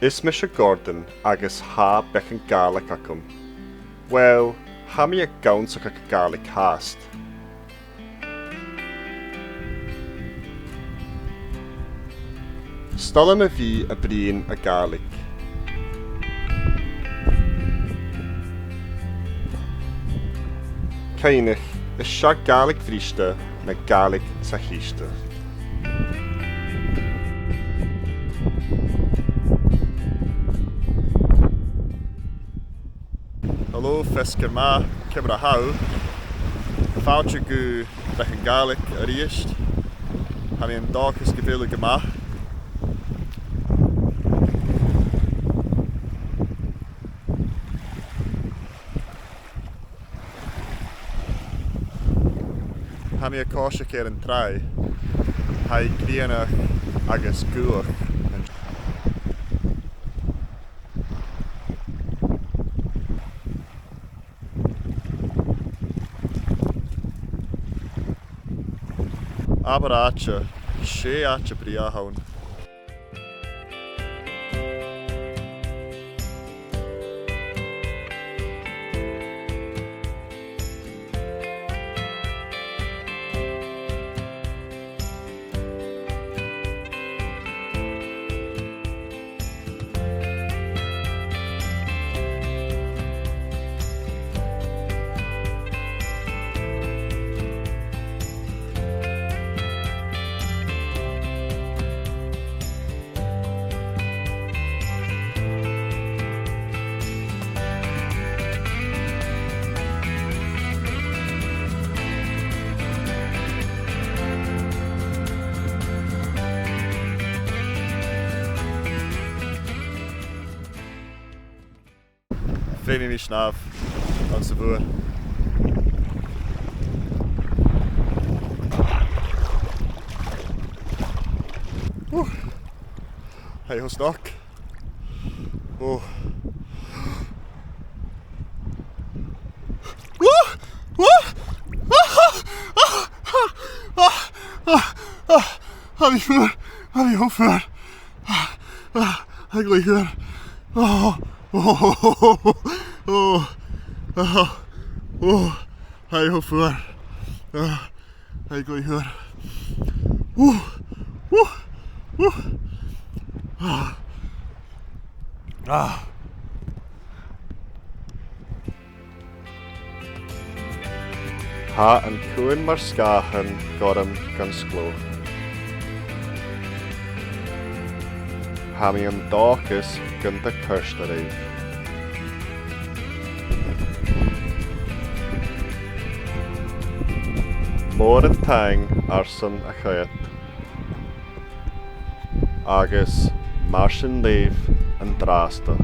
Is me se Gordon agus ha bechan Gaelic acum. Well, ha mi a gauns ag a Gaelic hast. Stola me vi a brin a Gaelic. Caiinich is se Gaelic vriiste na Gaelic sa chiiste. Hallo, Fesker ma, Kebra hau. Foutje gu bechan Gaelic a riest. Ha mi een dag is gebele gemacht. Ha mi a cosha keir an trai. Ha I grianach agus guach. Aber acha, sé acha bria haun. Vreemd mi snaaf aan zijn voer. Hij is snak. Oh. Heb ik voor? Heb ik ook voor? Ik lig hier. Oh, hij hoeft voor. Hij lig hier. Ha an cúin mar scahan godam gan sgló. Ha mi an dáchas gan de cursta raibh. Mór an tang arsan a chayat. Agus mar sin leif an drasta.